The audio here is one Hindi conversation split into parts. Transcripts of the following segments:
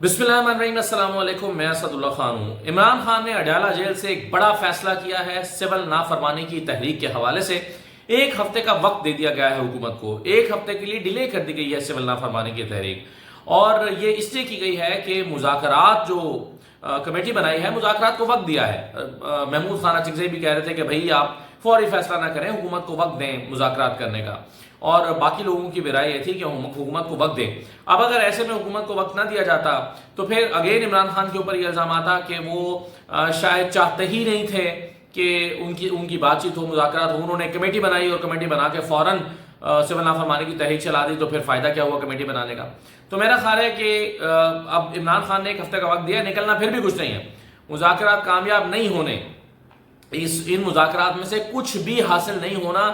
बिस्मिल्लाहिर्रहमानिर्रहीम, अस्सलाम वालेकुम। मैं असदुल्ला खान हूँ। इमरान खान ने अडयाला जेल से एक बड़ा फैसला किया है। सिविल नाफरमानी की तहरीक के हवाले से एक हफ्ते का वक्त दे दिया गया है हुकूमत को। एक हफ्ते के लिए डिले कर दी गई है सिविल नाफरमानी की तहरीक, और ये इसलिए की गई है कि मुज़ाकरात जो कमेटी बनाई है, मुज़ाकरात को वक्त दिया है। महमूद खान अचकज़ई भी कह रहे थे कि भाई आप फौरी फैसला ना करें, हुकूमत को वक्त दें मुज़ाकरात करने का, और बाकी लोगों की भी राय ये थी कि हुकूमत को वक्त दें। अब अगर ऐसे में हुकूमत को वक्त ना दिया जाता तो फिर अगेन इमरान खान के ऊपर ये इल्ज़ाम आता कि वो शायद चाहते ही नहीं थे कि उनकी उनकी बातचीत हो, मुज़ाकरात हो। उन्होंने कमेटी बनाई और कमेटी बना के फ़ौरन सिविल नाफरमानी की तहरीक चला दी, तो फिर फ़ायदा क्या हुआ कमेटी बनाने का। तो मेरा ख्याल है कि अब इमरान खान ने एक हफ्ते का वक्त दिया, निकलना फिर भी कुछ नहीं है। मुज़ाकरात कामयाब नहीं होने, इन मुज़ाकरात में से कुछ भी हासिल नहीं होना,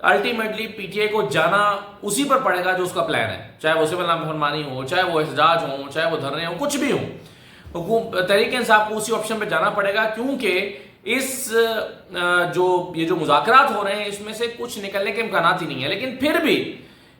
अल्टीमेटली पीटीआई को जाना उसी पर पड़ेगा जो उसका प्लान है, चाहे वो सिविल नाफरमानी हो, चाहे वो एहतजाज हो, चाहे वो धरने हो, कुछ भी हो। तहरीक इंसाफ को उसी ऑप्शन पे जाना पड़ेगा, क्योंकि इस ये जो मुज़ाकरात हो रहे हैं इसमें से कुछ निकलने के इम्कानात ही नहीं है। लेकिन फिर भी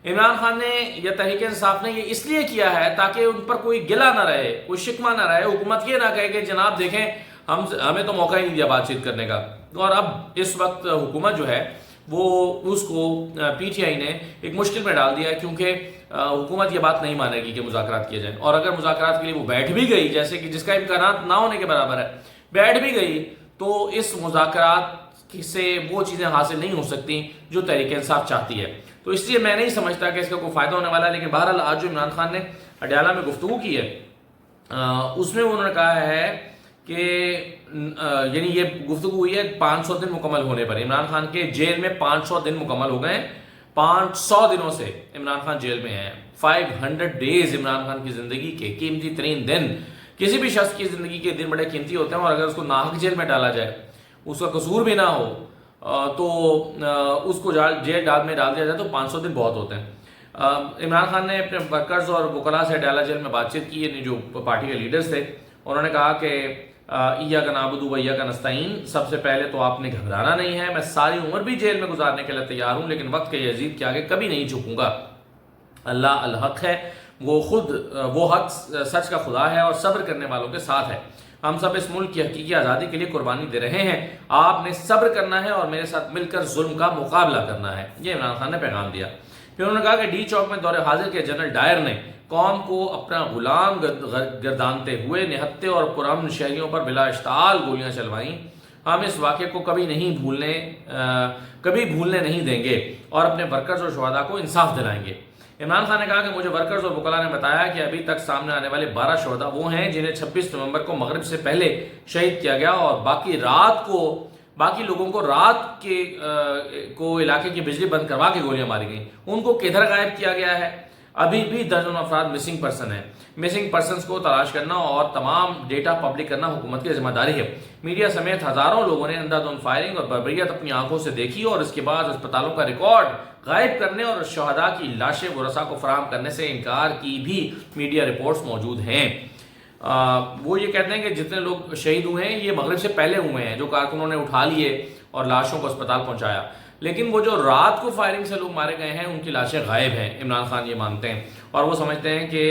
इमरान खान ने या तहरीक इंसाफ ने ये इसलिए किया है ताकि उन पर कोई गिला ना रहे, कोई शिकवा ना रहे। हुकूमत ये ना कहे कि जनाब देखें हमें तो मौका ही नहीं दिया बातचीत करने का। और अब इस वक्त हुकूमत जो है वो उसको पीटीआई ने एक मुश्किल में डाल दिया है, क्योंकि हुकूमत ये बात नहीं मानेगी कि मुज़ाकरात किए जाएं। और अगर मुज़ाकरात के लिए वो बैठ भी गई, जैसे कि जिसका इम्कानात ना होने के बराबर है, बैठ भी गई, तो इस मुज़ाकरात से वो चीज़ें हासिल नहीं हो सकती जो तहरीक इंसाफ चाहती है। तो इसलिए मैं नहीं समझता कि इसका कोई फ़ायदा होने वाला है। लेकिन बहरहाल आज जो इमरान खान ने अडयाला में गुफ्तगू की है, उसमें उन्होंने कहा है कि यानी ये गुफ्तगू हुई है 500 दिन मुकम्मल होने पर। इमरान खान के जेल में 500 दिन मुकम्मल हो गए। 500 दिनों से इमरान खान जेल में हैं। 500 डेज इमरान खान की ज़िंदगी के कीमती तरीन दिन। किसी भी शख्स की ज़िंदगी के दिन बड़े कीमती होते हैं, और अगर उसको नाहक जेल में डाला जाए, उसका कसूर भी ना हो, तो उसको जेल में डाल दिया जाए तो 500 दिन बहुत होते हैं। इमरान खान ने अपने वर्कर्स और वकला से अडयाला जेल में बातचीत की, यानी जो पार्टी के लीडर्स थे। उन्होंने कहा कि इय्याका नअबुदु व इय्याका नस्तईन, सबसे पहले तो आपने घबराना नहीं है। मैं सारी उम्र भी जेल में गुजारने के लिए तैयार हूँ, लेकिन वक्त के यजीद के आगे कभी नहीं झुकूंगा। अल्लाह अल हक है, वो हक सच का खुदा है और सब्र करने वालों के साथ है। हम सब इस मुल्क की हकीकी आज़ादी के लिए कुर्बानी दे रहे हैं। आपने सब्र करना है और मेरे साथ मिलकर जुल्म का मुकाबला करना है। ये इमरान खान ने पैगाम दिया। फिर उन्होंने कहा कि डी चौक में दौरे हाजिर के जनरल डायर ने कौम को अपना गुलाम गर्दानते हुए निहत्ते और पुरअमन शहरियों पर बिला इश्ताल गोलियां चलवाई। हम इस वाक़े को कभी भूलने नहीं देंगे और अपने वर्कर्स और शुहदा को इंसाफ दिलाएंगे। इमरान खान ने कहा कि मुझे वर्कर्स और वकला ने बताया कि अभी तक सामने आने वाले 12 शुहदा वो हैं जिन्हें 26 नवंबर को मगरिब से पहले शहीद किया गया, और बाकी लोगों को रात को इलाके की बिजली बंद करवा के गोलियां मारी गई। उनको किधर गायब किया गया है? अभी भी दर्जनों अफराद मिसिंग पर्सन है। मिसिंग पर्सनस को तलाश करना और तमाम डेटा पब्लिक करना हुकूमत की जिम्मेदारी है। मीडिया समेत हजारों लोगों ने अंधाधुंध फायरिंग और बर्बरियत अपनी आंखों से देखी, और इसके बाद अस्पतालों का रिकॉर्ड गायब करने और शहदा की लाशें वरसा को फराहम करने से इनकार की भी मीडिया रिपोर्ट्स मौजूद हैं। वो ये कहते हैं कि जितने लोग शहीद हुए हैं ये मगरिब से पहले हुए हैं, जो कारकुनों ने उठा लिए और लाशों को अस्पताल पहुंचाया। लेकिन वो जो रात को फायरिंग से लोग मारे गए हैं उनकी लाशें गायब हैं, इमरान खान ये मानते हैं। और वो समझते हैं कि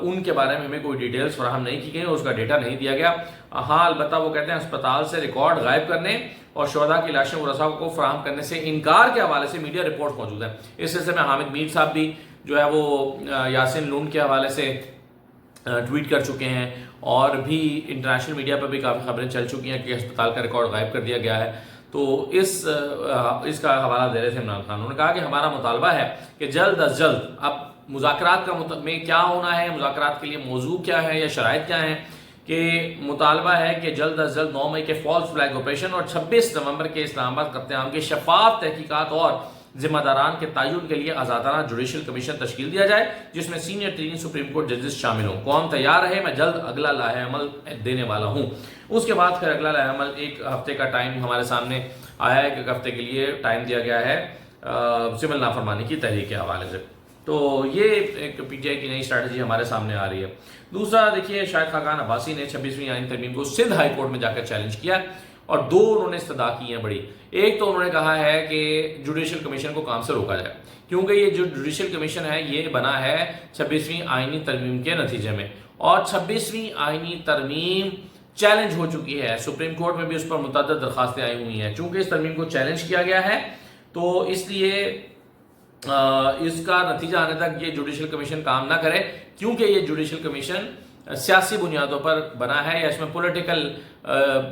उनके बारे में हमें कोई डिटेल्स फराहम नहीं की गई, उसका डेटा नहीं दिया गया। हाँ, अलबत्ता वो कहते हैं अस्पताल से रिकॉर्ड गायब करने और शहदा की लाशें वरसा को फराहम करने से इनकार के हवाले से मीडिया रिपोर्ट मौजूद है। इस सिलसिले में हामिद मीर साहब भी जो है वो यासिन लून के हवाले से ट्वीट कर चुके हैं, और भी इंटरनेशनल मीडिया पर भी काफ़ी खबरें चल चुकी हैं कि अस्पताल का रिकॉर्ड गायब कर दिया गया है। तो इसका हवाला दे रहे थे इमरान खान। उन्होंने कहा कि हमारा मुतालबा है कि जल्द अज जल्द, अब मुज़ाकरात में क्या होना है, मुज़ाकरात के लिए मौजू क्या है या शराइत क्या है, कि मुतालबा है कि जल्द अज जल्द 9 मई के फॉल्स फ्लैग ऑपरेशन और 26 नवंबर के इस्लामाबाद कत्लेआम की शफाफ तहकीकात और जिम्मेदारान के तयन के लिए आज़ादाना जुडिशल कमीशन तश्कील दिया जाए, जिसमें सीनियर 3 सुप्रीम कोर्ट जजेस शामिल हों। कौम तैयार रहे, मैं जल्द अगला लाहे अमल देने वाला हूँ। उसके बाद फिर अगला लाहे अमल एक हफ्ते का टाइम हमारे सामने आया है, एक हफ्ते के लिए टाइम दिया गया है सिविल नाफरमानी की तहरीक के हवाले से। तो ये एक पीटीआई की नई स्ट्रैटेजी हमारे सामने आ रही है। दूसरा देखिए, शाहिद खाकान अब्बासी ने 26वीं आईन तरमीम को सिंध हाई कोर्ट में जाकर चैलेंज किया, और दो उन्होंने इस्तदा की हैं बड़ी। एक तो उन्होंने कहा है कि जुडिशल कमीशन को काम से रोका जाए, क्योंकि ये जो जुडिशल कमीशन है ये बना है 26वीं आईनी तरमीम के नतीजे में, और 26वीं आईनी तरमीम चैलेंज हो चुकी है। सुप्रीम कोर्ट में भी उस पर मुतअद्दिद दरखास्तें आई हुई हैं। चूंकि इस तरमीम को चैलेंज किया गया है तो इसलिए इसका नतीजा आने तक ये जुडिशल कमीशन काम ना करे, क्योंकि ये जुडिशल कमीशन सियासी बुनियादों पर बना है, या इसमें पॉलिटिकल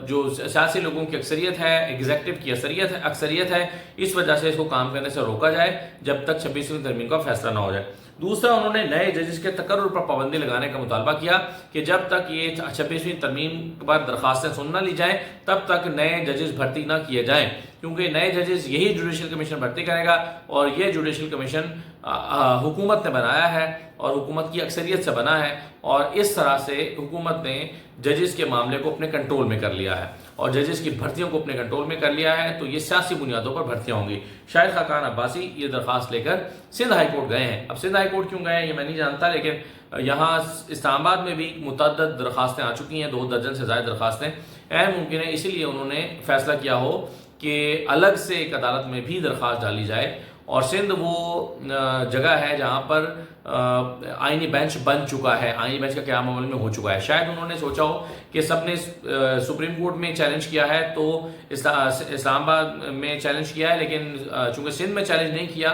जो सियासी लोगों की अक्सरियत है, एग्जेक्टिव की अक्सरियत है, इस वजह से इसको काम करने से रोका जाए जब तक 26वीं तरमीम का फैसला ना हो जाए। दूसरा, उन्होंने नए जजेस के तकर्रुर पर पाबंदी लगाने का मुतालबा किया कि जब तक ये 26वीं तरमीम पर दरखास्तें सुन ना ली जाए तब तक नए जजेस भर्ती ना किए जाएं, क्योंकि नए जजेस यही जुडिशल कमीशन भर्ती करेगा, और ये जुडिशल कमीशन हुकूमत ने बनाया है और हुकूमत की अक्सरियत से बना है, और इस तरह से हुकूमत ने जजेस के मामले को अपने कंट्रोल में कर लिया है और जजेस की भर्तियों को अपने कंट्रोल में कर लिया है। तो ये सियासी बुनियादों पर भर्तियां होंगी। शाहिद खाकान अब्बासी ये दरखास्त लेकर सिंध हाई कोर्ट गए हैं। अब सिंध हाई कोर्ट क्यों गए हैं ये मैं नहीं जानता, लेकिन यहाँ इस्लामाबाद में भी मुतअद्दिद दरखास्तें आ चुकी हैं, 2 दर्जन से ज़्यादा दरखास्तें। मुमकिन है इसीलिए उन्होंने फैसला किया हो कि अलग से एक अदालत में भी दरखास्त डाली जाए, और सिंध वो जगह है जहाँ पर आईनी बेंच बन चुका है, आईनी बेंच का क़याम अमल में हो चुका है। शायद उन्होंने सोचा हो कि सबने सुप्रीम कोर्ट में चैलेंज किया है तो इस्लामाबाद में चैलेंज किया है, लेकिन चूंकि सिंध में चैलेंज नहीं किया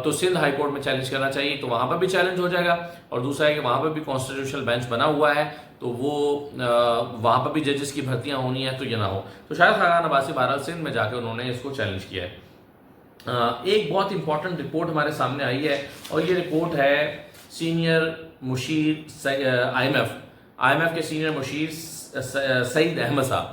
तो सिंध हाई कोर्ट में चैलेंज करना चाहिए, तो वहाँ पर भी चैलेंज हो जाएगा। और दूसरा है कि वहाँ पर भी कॉन्स्टिट्यूशनल बेंच बना हुआ है, तो वो वहाँ पर भी जजेस की भर्तियाँ होनी है, तो ये ना हो। तो शायद खाकान अब्बासी बहरहाल सिंध में जाकर उन्होंने इसको चैलेंज किया है। एक बहुत इंपॉर्टेंट रिपोर्ट हमारे सामने आई है, और ये रिपोर्ट है सीनियर मुशीर IMF के सीनियर मुशीर सईद अहमद साहब।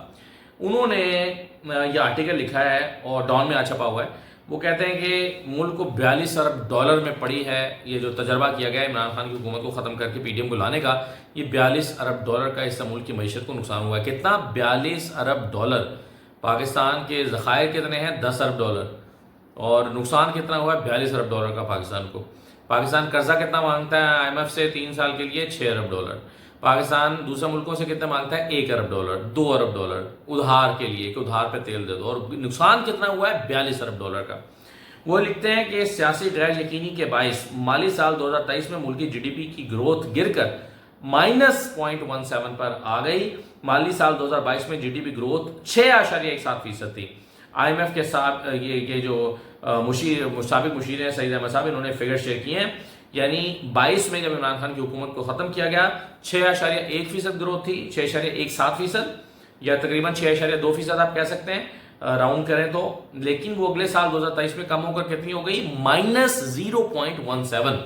उन्होंने ये आर्टिकल लिखा है और डॉन में आ छपा हुआ है। वो कहते हैं कि मुल्क को 42 अरब डॉलर में पड़ी है, ये जो तजर्बा किया गया है इमरान खान की हुकूमत को ख़त्म करके PDM को लाने का, ये 42 अरब डॉलर का इससे मुल्क की मईशत को नुकसान हुआ है। कितना? 42 अरब डॉलर। पाकिस्तान के ज़खायर कितने हैं? 10 अरब डॉलर। और नुकसान कितना हुआ है? 42 अरब डॉलर का पाकिस्तान को। पाकिस्तान कर्जा कितना मांगता है IMF से 3 साल के लिए? 6 अरब डॉलर। पाकिस्तान दूसरे मुल्कों से कितना मांगता है? 1 अरब डॉलर, 2 अरब डॉलर उधार के लिए कि उधार पे तेल दे दो, और नुकसान कितना हुआ है? 42 अरब डॉलर का। वो लिखते हैं कि सियासी गैर यकीनी के बाइस माली साल 2023 में मुल्क की GDP की ग्रोथ गिरकर -0.17 पर आ गई। माली साल 2022 में GDP ग्रोथ 6.17% थी। IMF के साथ ये जो साबिक मुशीर हैं सईद अहमद साहब, इन्होंने फिगर शेयर किए हैं, यानी 22 में जब इमरान खान की हुकूमत को ख़त्म किया गया 6.1% ग्रोथ थी, 6.17% या तकरीबन 6.2% आप कह सकते हैं राउंड करें तो। लेकिन वो अगले साल 2023 में कम होकर कितनी हो गई? -0.17।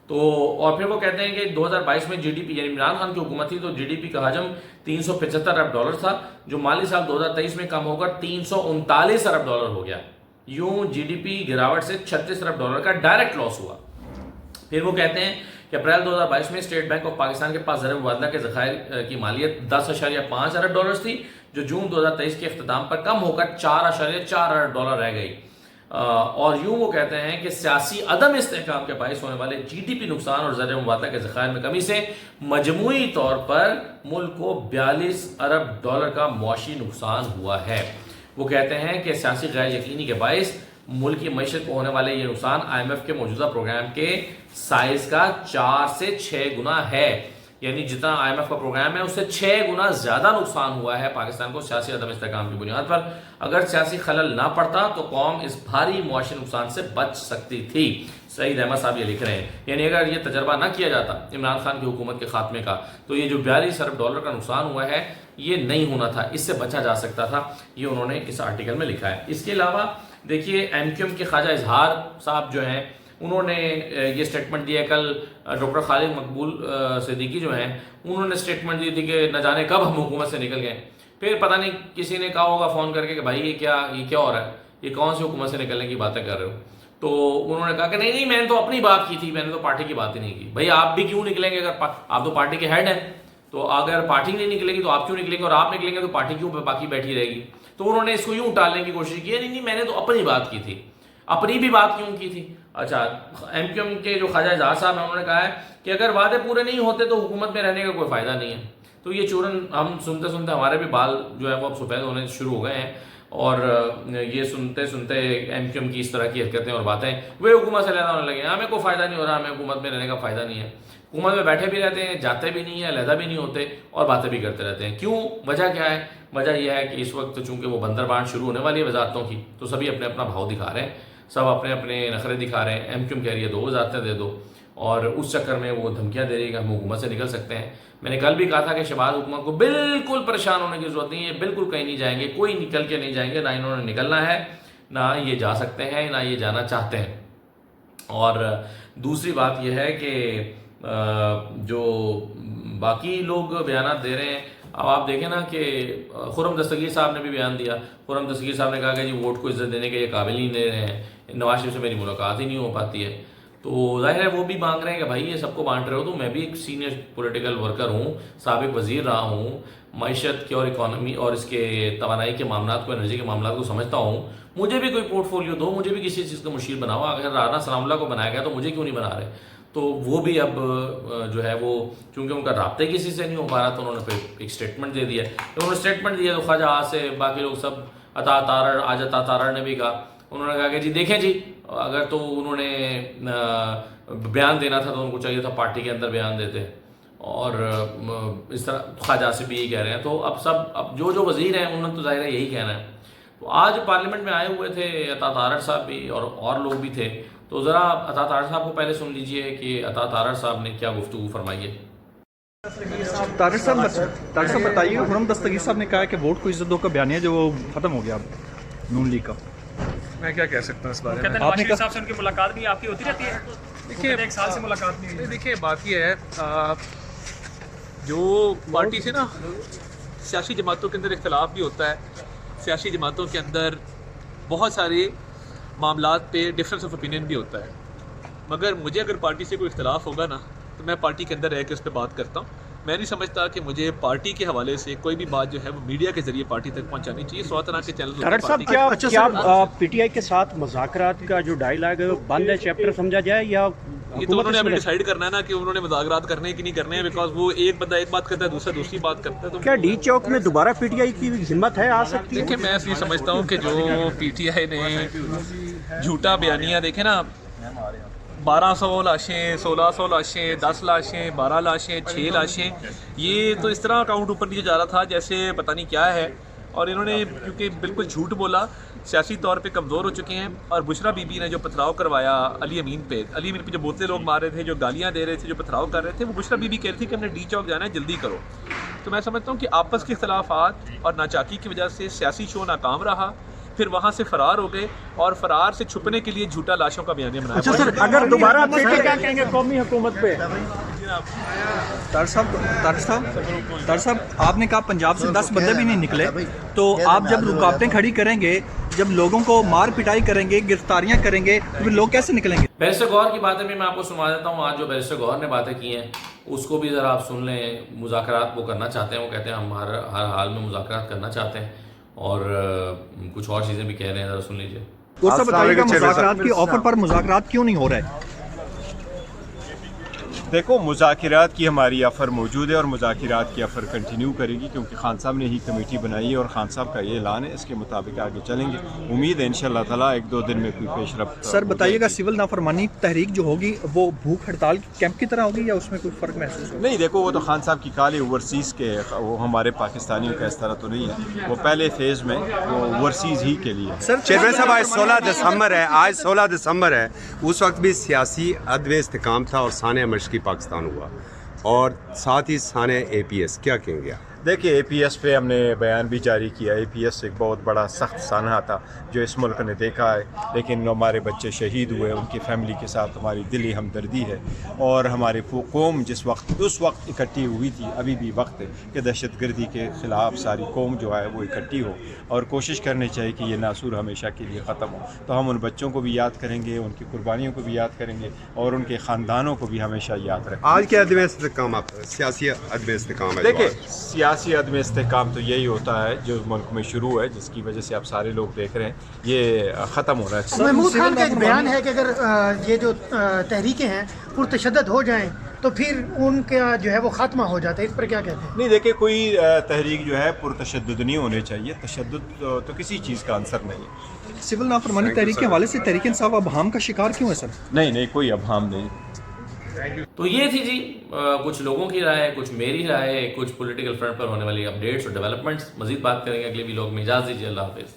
तो और फिर वो कहते हैं कि 2022 में GDP, यानी इमरान खान की हुकूमत थी तो GDP का हजम 375 अरब डॉलर था, जो माली साल 2023 में कम होकर 339 अरब डॉलर हो गया। यूं GDP गिरावट से 36 अरब डॉलर का डायरेक्ट लॉस हुआ। फिर वो कहते हैं कि अप्रैल 2022 में स्टेट बैंक ऑफ पाकिस्तान के पास ज़र मुबादला के ज़खायर की मालियत 10.5 अरब डॉलर थी, जो जून 2023 के अख्ताम पर कम होकर 4.4 अरब डॉलर रह गई। और यूं वो कहते हैं कि सियासी अदम इस्तेहकाम के बायस होने वाले GDP नुकसान और ज़र मुबादला के ज़खायर में कमी से मजमूई तौर पर मुल्क को 42 अरब डॉलर का मुआशी नुकसान हुआ है। वो कहते हैं कि सियासी गैर यकीनी के बायस मुल्क की मईशत को होने वाले ये नुकसान IMF के मौजूदा प्रोग्राम के साइज का 4 से 6 गुना है, यानी जितना IMF का प्रोग्राम है उससे 6 गुना ज्यादा नुकसान हुआ है पाकिस्तान को सियासी अदम इस्तेहकाम की बुनियाद पर। अगर सियासी खलल ना पड़ता तो कौम इस भारी मुआशी नुकसान से बच सकती थी। सईद अहमद साहब ये लिख रहे हैं, यानी अगर ये तजर्बा ना किया जाता इमरान खान की हुकूमत के खात्मे का तो ये जो 42 अरब डॉलर का नुकसान हुआ है ये नहीं होना था, इससे बचा जा सकता था। ये उन्होंने इस आर्टिकल में लिखा है। इसके अलावा देखिए MQM के ख्वाजा इजहार साहब जो हैं उन्होंने ये स्टेटमेंट दिया। कल डॉक्टर खालिद मकबूल सिद्दीकी जो हैं उन्होंने स्टेटमेंट दी थी कि न जाने कब हम हुकूमत से निकल गए। फिर पता नहीं किसी ने कहा होगा फ़ोन करके कि भाई ये क्या हो रहा है, ये कौन सी हुकूमत से निकलने की बातें कर रहे हो। तो उन्होंने कहा कि नहीं मैंने तो अपनी बात की थी, मैंने तो पार्टी की बात ही नहीं की। भाई आप भी क्यों निकलेंगे? अगर आप तो पार्टी के हेड हैं, तो अगर पार्टी नहीं निकलेगी तो आप क्यों निकलेंगे, और आप निकलेंगे तो पार्टी क्यों बाकी बैठी रहेगी। तो उन्होंने इसको यूं टालने की कोशिश की, नहीं मैंने तो अपनी बात की थी। अपनी भी बात क्यों की थी? अच्छा, MQM के जो ख्वाजा इजहार साहब हैं उन्होंने कहा है कि अगर वादे पूरे नहीं होते तो हुकूमत में रहने का कोई फायदा नहीं है। तो ये चूरन हम सुनते सुनते हमारे भी बाल जो है वो अब सफ़ेद होने शुरू हो गए हैं, और ये सुनते सुनते एमक्यूएम की इस तरह की हरकतें और बातें वे हुकूमत से लहदा होने लगे। हमें कोई फ़ायदा नहीं हो रहा, हमें हुकूमत में रहने का फ़ायदा नहीं है, हुकूमत में बैठे भी रहते हैं, जाते भी नहीं है, लहदा भी नहीं होते और बातें भी करते रहते हैं। क्यों? वजह क्या है? वजह यह है कि इस वक्त चूंकि वो बंदरबांट शुरू होने वाली है वजारतों की, तो सभी अपने अपना भाव दिखा रहे हैं, सब अपने अपने नखरे दिखा रहे हैं। एमक्यूएम कह रही है 2 वजारतें दे दो, और उस चक्कर में वो धमकियां दे रही है कि हम हुकूमत से निकल सकते हैं। मैंने कल भी कहा था कि शहबाज हुकूमत को बिल्कुल परेशान होने की जरूरत नहीं है, बिल्कुल कहीं नहीं जाएंगे, कोई निकल के नहीं जाएंगे, ना इन्होंने निकलना है, ना ये जा सकते हैं, ना ये जाना चाहते हैं। और दूसरी बात यह है कि जो बाकी लोग बयान दे रहे हैं, अब आप देखें ना कि खुर्रम दस्तगीर साहब ने भी बयान दिया। खुर्रम दस्तगीर साहब ने कहा कि जी वोट को इज्जत देने के ये काबिल ही नहीं रहे हैं, नवाज शरीफ से मेरी मुलाकात ही नहीं हो पाती है। तो जाहिर है वो भी मांग रहे हैं कि भाई ये सबको बांट रहे हो, तो मैं भी एक सीनियर पॉलिटिकल वर्कर हूँ, साबिक वजीर रहा हूँ, मईशत की और इकॉनमी और इसके तवानाई के मामला को, एनर्जी के मामला को समझता हूँ, मुझे भी कोई पोर्टफोलियो दो, मुझे भी किसी चीज़ का मुशीर बनाओ। अगर राना सलामुल्लाह को बनाया गया तो मुझे क्यों नहीं बना रहे? तो वो भी अब जो है वो चूंकि उनका राब्ते किसी से नहीं हो पा रहा, तो उन्होंने फिर एक स्टेटमेंट दे दिया। तो उन्होंने स्टेटमेंट दिया तो ख्वाजा आज से बाकी लोग सब अता तारड़ ने भी कहा, उन्होंने कहा कि जी देखें जी, अगर तो उन्होंने बयान देना था तो उनको चाहिए था पार्टी के अंदर बयान देते, और इस तरह ख्वाजा से भी यही कह रहे हैं। तो अब जो वजीर हैं उन्होंने तो जाहिर है यही कहना है। तो आज पार्लियामेंट में आए हुए थे अता तारड़ साहब भी और लोग भी थे, तो ज़रा अता तारड़ साहब को पहले सुन लीजिए कि अता तारड़ साहब ने क्या गुफ्तगू फरमाई है। तारड़ साहब बताइए, खुर्रम दस्तगीर साहब ने कहा कि वोट को इज्जत दो का बयान है जो वो ख़त्म हो गया अब नून लीग का। मैं क्या कह सकता हूँ इस बारे में? नवाज शरीफ साहब से उनकी मुलाकात नहीं आपकी होती रहती है? देखिए 1 साल से मुलाकात नहीं हुई। देखिए बात ये है, जो पार्टी से ना सियासी जमातों के अंदर इख्तलाफ भी होता है, सियासी जमातों के अंदर बहुत सारे मामलात पे डिफरेंस ऑफ ओपिनियन भी होता है, मगर मुझे अगर पार्टी से कोई इख्तलाफ होगा ना तो मैं पार्टी के अंदर रह के उस पर बात करता हूँ। मैं नहीं समझता कि मुझे पार्टी के हवाले से कोई भी बात जो है वो मीडिया के जरिए पार्टी तक पहुंचानी चाहिए। 100 तरह के चैनल। तारड़ साहब क्या पीटीआई के साथ मुज़ाकरात का जो डायलॉग है वो बंद है, चैप्टर समझा जाए, या ये तो उन्होंने अभी डिसाइड करना है ना कि उन्होंने मुज़ाकरात करने की नहीं करने हैं, बिकॉज वो एक बंदा एक बात करता है, दूसरा दूसरी बात करता है। तो क्या डी चौक में दोबारा पीटीआई की हिम्मत है, आ सकती है? देखिए मैं ये समझता हूँ कि जो पीटीआई ने झूठा बयानिया देखे ना, 1200 लाशें, 1600 लाशें, 10 लाशें, 12 लाशें, 6 लाशें, ये तो इस तरह अकाउंट ऊपर नीचे जा रहा था जैसे पता नहीं क्या है। और इन्होंने क्योंकि बिल्कुल झूठ बोला, सियासी तौर पे कमज़ोर हो चुके हैं। और बुशरा बीबी ने जो पथराव करवाया अली अमीन पे जो बोतले लोग मार रहे थे, जो गालियाँ दे रहे थे, जो पथराव कर रहे थे, वो बुशरा बीबी कह रही थी कि हमने डी चौक जाना है, जल्दी करो। तो मैं समझता हूँ कि आपस के इख्तलाफात और नाचाकी की वजह से सियासी शो नाकाम रहा, फिर वहाँ से फरार हो गए और फरार से छुपने के लिए झूठा लाशों का बयानिया बनाया। अच्छा सर, अगर दोबारा क्या कहेंगे कौमी हुकूमत पे? तारड़ साहब आपने कहा पंजाब से 10 बंदे भी नहीं निकले, तो आप जब रुकावटें खड़ी करेंगे, जब लोगों को मार पिटाई करेंगे, गिरफ्तारियां करेंगे, तो फिर लोग कैसे निकलेंगे? बैरिस्टर गौहर की बातें भी मैं आपको सुना देता हूँ। आज जो बैरिस्टर गौहर ने बातें की हैं उसको भी ज़रा आप सुन लें। मुज़ाकरात वो करना चाहते हैं, वो कहते हैं हम हर हाल में मुज़ाकरात करना चाहते हैं, और कुछ और चीज़ें भी कह रहे हैं, ज़रा सुन लीजिए। वो सब बताइएगा मुज़ाकरात की ऑफर पर मुज़ाकरात क्यों नहीं हो रहा है? देखो, मुज़ाकरात की हमारी ऑफ़र मौजूद है और मुज़ाकरात की ऑफ़र कंटिन्यू करेगी, क्योंकि खान साहब ने ही कमेटी बनाई है और खान साहब का ये ऐलान है, इसके मुताबिक आगे चलेंगे। उम्मीद है इंशाअल्लाह ताला 1-2 दिन में कोई पेशरफ्त। सर बताइएगा, सिविल नाफरमानी तहरीक जो होगी वो भूख हड़ताल कैंप की तरह होगी या उसमें कोई फ़र्क महसूस होगा? नहीं, देखो वो तो खान साहब की काल है ओवरसीज़ के, वो हमारे पाकिस्तानियों का इस तरह तो नहीं है। वो पहले फेज़ में वो ओवरसीज़ ही के लिए। सर चेयरमैन साहब, आज 16 दिसंबर है, उस वक्त भी सियासी अदम इस्तेकाम था और साने मशक़ी पाकिस्तान हुआ, और साथ ही साने APS, क्या कहेंगे आप? देखिए, APS पे हमने बयान भी जारी किया। APS एक बहुत बड़ा सख्त सानहा था जो इस मुल्क ने देखा है, लेकिन हमारे बच्चे शहीद हुए, उनकी फैमिली के साथ हमारी दिली हमदर्दी है। और हमारी कौम उस वक्त इकट्ठी हुई थी, अभी भी वक्त है कि दहशत गर्दी के ख़िलाफ़ सारी कौम जो है वो इकट्ठी हो और कोशिश करनी चाहिए कि ये नासूर हमेशा के लिए ख़त्म हो। तो हम उन बच्चों को भी याद करेंगे, उनकी कुर्बानियों को भी याद करेंगे और उनके ख़ानदानों को भी हमेशा याद रखेंगे। आज क्या अदम इस्तेकाम, आप सियासी अदम इस्तेकाम है? देखिए, सियासी अदम इस्तेहकाम तो यही होता है जो मुल्क में शुरू है, जिसकी वजह से आप सारे लोग देख रहे हैं, ये ख़त्म होना चाहिए। महमूद खान का एक बयान है कि अगर ये जो तहरीकें हैं पुरतशद्दद हो जाएं तो फिर उनका जो है वो खात्मा हो जाता है, इस पर क्या कहते हैं? नहीं, देखिए कोई तहरीक जो है पुरतशद्दुद नहीं होने चाहिए। तशद्दुद तो किसी चीज़ का आंसर नहीं है। सिविल नाफरमानी तहरीक के हवाले से तहरीक इंसाफ अबहम का शिकार क्यों है सर? नहीं, कोई अबहम नहीं। तो ये थी जी कुछ लोगों की राय, कुछ मेरी राय, कुछ पॉलिटिकल फ्रंट पर होने वाली अपडेट्स और डेवलपमेंट्स। मजीद बात करेंगे अगले व्लॉग में। इजाज़त दीजिए, अल्लाह हाफिज़।